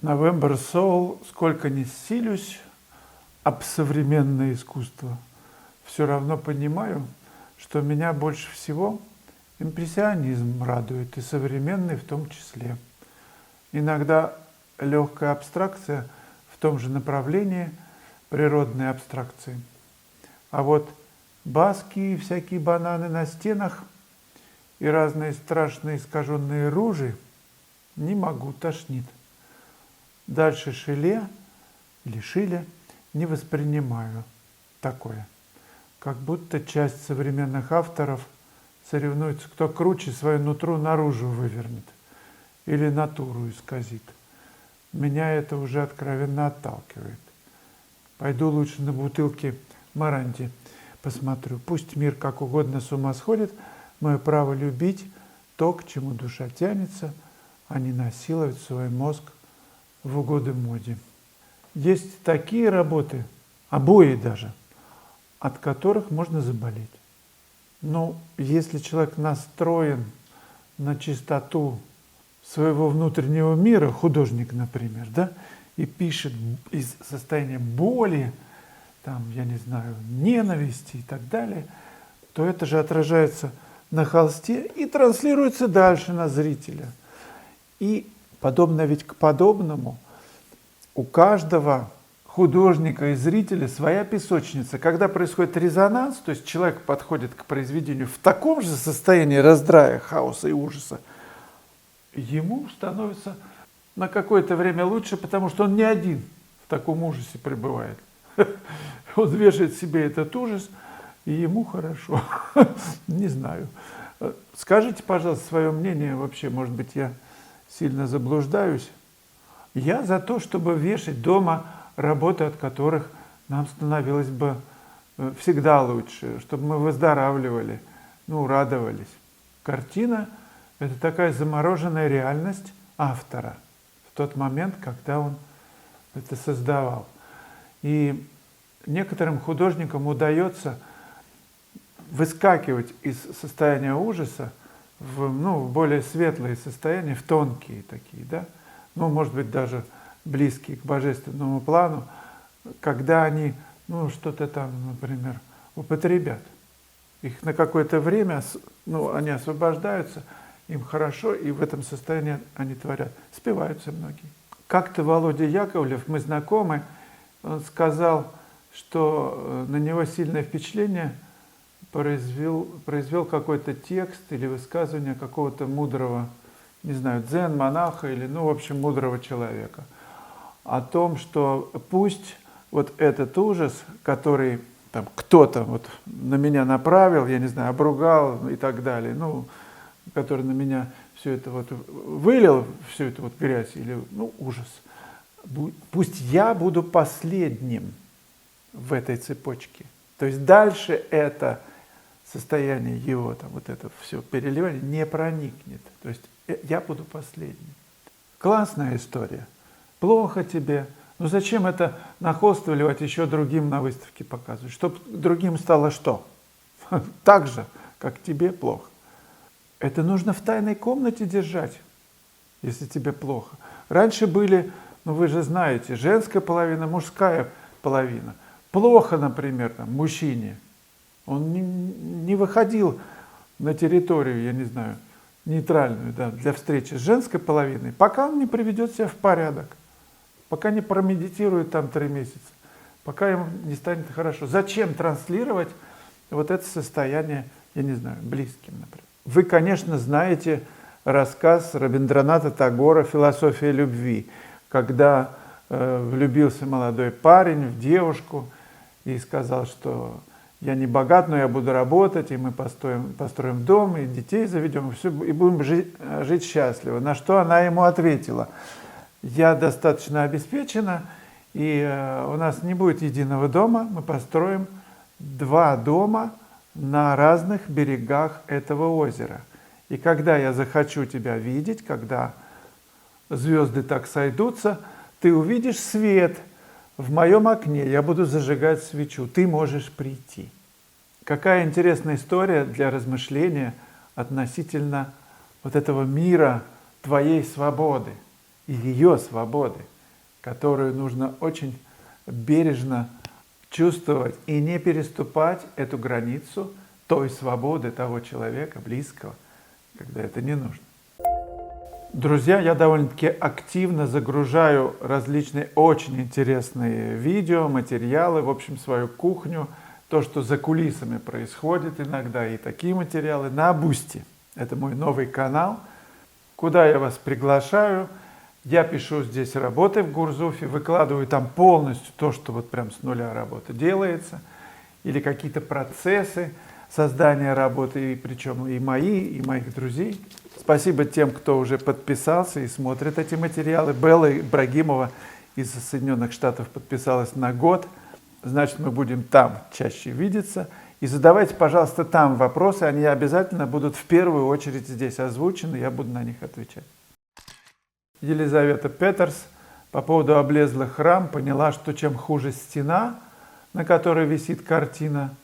November Soul, сколько ни силюсь об современное искусство, все равно понимаю, что меня больше всего импрессионизм радует, и современный в том числе. Иногда легкая абстракция в том же направлении природной абстракции. А вот баски и всякие бананы на стенах и разные страшные искаженные ружи не могу, тошнит. Дальше Шиле или Шиле не воспринимаю такое. Как будто часть современных авторов соревнуется, кто круче свою нутру наружу вывернет или натуру исказит. Меня это уже откровенно отталкивает. Пойду лучше на бутылке Маранди посмотрю. Пусть мир как угодно с ума сходит, мое право любить то, к чему душа тянется, а не насиловать свой мозг в угоду моде. Есть такие работы, обои даже, от которых можно заболеть. Но если человек настроен на чистоту своего внутреннего мира, художник, например, да, и пишет из состояния боли, там, я не знаю, ненависти и так далее, то это же отражается на холсте и транслируется дальше на зрителя. И подобно ведь к подобному, у каждого художника и зрителя своя песочница. Когда происходит резонанс, то есть человек подходит к произведению в таком же состоянии раздрая, хаоса и ужаса, ему становится на какое-то время лучше, потому что он не один в таком ужасе пребывает. Он вешает себе этот ужас, и ему хорошо. Не знаю. Скажите, пожалуйста, свое мнение вообще, может быть, я сильно заблуждаюсь. Я за то, чтобы вешать дома работы, от которых нам становилось бы всегда лучше, чтобы мы выздоравливали, радовались. Картина – это такая замороженная реальность автора в тот момент, когда он это создавал. И некоторым художникам удается выскакивать из состояния ужаса в более светлые состояния, в тонкие такие, да? Может быть, даже близкие к божественному плану, когда они что-то там, например, употребят. Их на какое-то время, они освобождаются, им хорошо, и в этом состоянии они творят. Спиваются многие. Как-то Володя Яковлев, мы знакомы, он сказал, что на него сильное впечатление произвел какой-то текст или высказывание какого-то мудрого, не знаю, дзен-монаха или, в общем, мудрого человека. О том, что пусть вот этот ужас, который там кто-то на меня направил, я не знаю, обругал и так далее, который на меня все это вылил, всю эту грязь или ужас, пусть я буду последним в этой цепочке. То есть дальше это состояние его, это все переливание не проникнет. То есть я буду последним. Классная история. Плохо тебе. Зачем это нахваливать еще другим на выставке показывать? Чтобы другим стало что? Так же, как тебе плохо. Это нужно в тайной комнате держать, если тебе плохо. Раньше были, вы же знаете, женская половина, мужская половина. Плохо, например, мужчине. Он не выходил на территорию, я не знаю, нейтральную, для встречи с женской половиной, пока он не приведет себя в порядок, пока не промедитирует 3 месяца, пока ему не станет хорошо. Зачем транслировать это состояние, я не знаю, близким, например? Вы, конечно, знаете рассказ Рабиндраната Тагора «Философия любви», когда влюбился молодой парень в девушку и сказал, что я не богат, но я буду работать, и мы построим дом, и детей заведем, и будем жить счастливо. На что она ему ответила: я достаточно обеспечена, и у нас не будет единого дома, мы построим 2 дома на разных берегах этого озера. И когда я захочу тебя видеть, когда звезды так сойдутся, ты увидишь свет в моем окне, я буду зажигать свечу, ты можешь прийти. Какая интересная история для размышления относительно этого мира твоей свободы. и ее свободы, которую нужно очень бережно чувствовать и не переступать эту границу той свободы того человека, близкого, когда это не нужно. Друзья, я довольно-таки активно загружаю различные очень интересные видео, материалы, в общем, свою кухню, то, что за кулисами происходит иногда, и такие материалы на Boosty. Это мой новый канал, куда я вас приглашаю. Я пишу здесь работы в Гурзуфе, выкладываю там полностью то, что вот прям с нуля работа делается, или какие-то процессы создания работы, и причем и мои, и моих друзей. Спасибо тем, кто уже подписался и смотрит эти материалы. Белла Ибрагимова из Соединенных Штатов подписалась на год. Значит, мы будем там чаще видеться. И задавайте, пожалуйста, там вопросы. Они обязательно будут в первую очередь здесь озвучены. Я буду на них отвечать. Елизавета Петерс по поводу облезлых рам поняла, что чем хуже стена, на которой висит картина,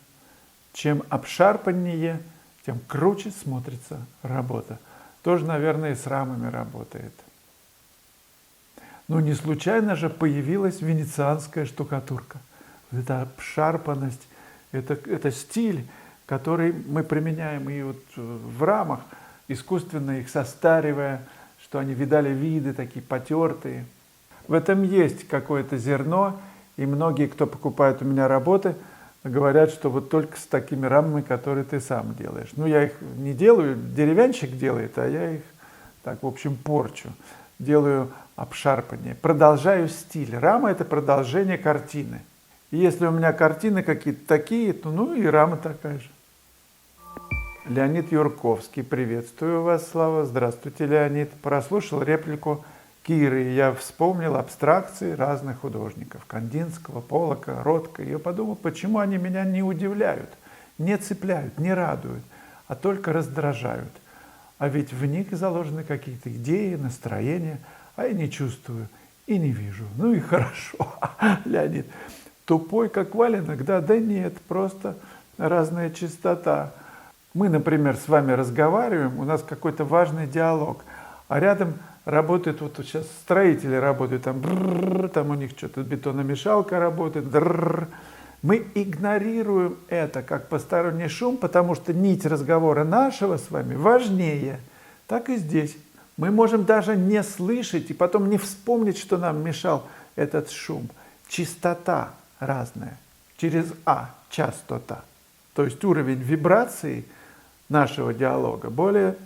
чем обшарпаннее, тем круче смотрится работа. Тоже, наверное, и с рамами работает. Но не случайно же появилась венецианская штукатурка. Это обшарпанность, это стиль, который мы применяем и вот в рамах, искусственно их состаривая, что они видали виды такие потертые. В этом есть какое-то зерно, и многие, кто покупает у меня работы, говорят, что вот только с такими рамами, которые ты сам делаешь. Ну, я их не делаю, деревянщик делает, а я их так, в общем, порчу. Делаю обшарпание. Продолжаю стиль. Рама – это продолжение картины. И если у меня картины какие-то такие, то ну и рама такая же. Леонид Юрковский. Приветствую вас, Слава. Здравствуйте, Леонид. Прослушал реплику Киры, и я вспомнил абстракции разных художников. Кандинского, Поллока, Ротко. И я подумал, почему они меня не удивляют, не цепляют, не радуют, а только раздражают. А ведь в них заложены какие-то идеи, настроения, а я не чувствую и не вижу. Ну и хорошо, Леонид. Тупой, как валенок, да? Да нет, просто разная частота. Мы, например, с вами разговариваем, у нас какой-то важный диалог, а рядом работают, вот сейчас строители работают, там у них что-то бетономешалка работает, мы игнорируем это как посторонний шум, потому что нить разговора нашего с вами важнее. Так и здесь. Мы можем даже не слышать и потом не вспомнить, что нам мешал этот шум. Частота разная. Через частота. То есть уровень вибрации нашего диалога более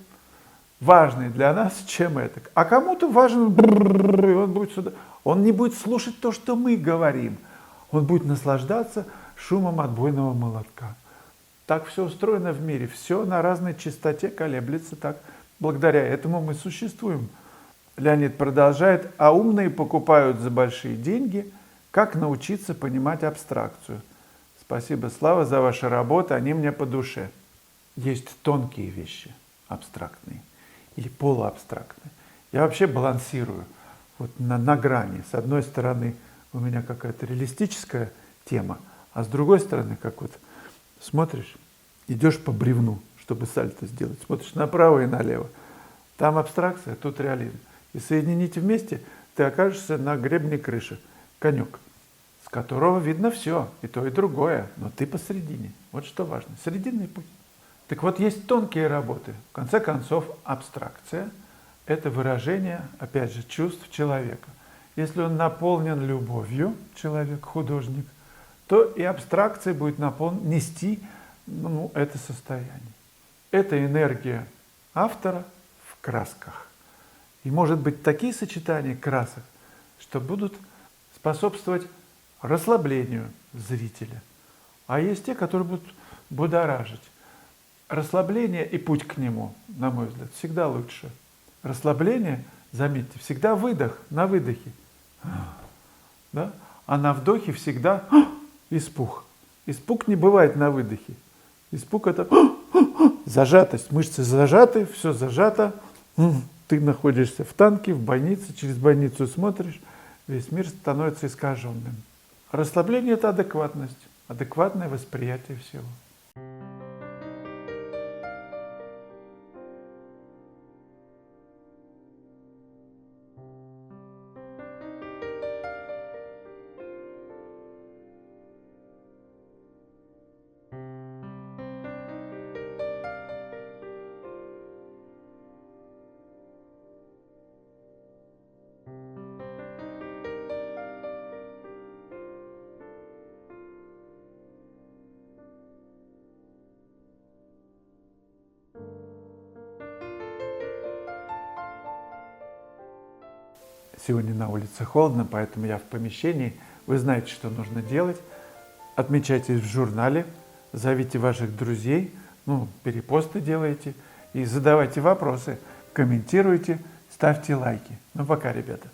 важный для нас, чем это. А кому-то важен, и он будет сюда. Он не будет слушать то, что мы говорим. Он будет наслаждаться шумом отбойного молотка. Так все устроено в мире. Все на разной частоте колеблется так. Благодаря этому мы существуем. Леонид продолжает. А умные покупают за большие деньги. Как научиться понимать абстракцию? Спасибо, Слава, за ваши работы. Они мне по душе. Есть тонкие вещи, абстрактные или полуабстрактные. Я вообще балансирую вот на грани. С одной стороны, у меня какая-то реалистическая тема, а с другой стороны, как вот смотришь, идешь по бревну, чтобы сальто сделать, смотришь направо и налево. Там абстракция, тут реализм. И соединить вместе, ты окажешься на гребне крыши. Конек, с которого видно все, и то, и другое, но ты посередине. Вот что важно, срединный путь. Так вот, есть тонкие работы. В конце концов, абстракция – это выражение, опять же, чувств человека. Если он наполнен любовью, человек, художник, то и абстракция будет нести это состояние. Это энергия автора в красках. И может быть такие сочетания красок, что будут способствовать расслаблению зрителя. А есть те, которые будут будоражить. Расслабление и путь к нему, на мой взгляд, всегда лучше. Расслабление, заметьте, всегда выдох, на выдохе. Да? А на вдохе всегда испуг. Испуг не бывает на выдохе. Испуг – это зажатость. Мышцы зажаты, все зажато. Ты находишься в танке, в больнице, через больницу смотришь, весь мир становится искаженным. Расслабление – это адекватность, адекватное восприятие всего. Сегодня на улице холодно, поэтому я в помещении. Вы знаете, что нужно делать. Отмечайтесь в журнале, зовите ваших друзей, перепосты делайте и задавайте вопросы, комментируйте, ставьте лайки. Ну пока, ребята.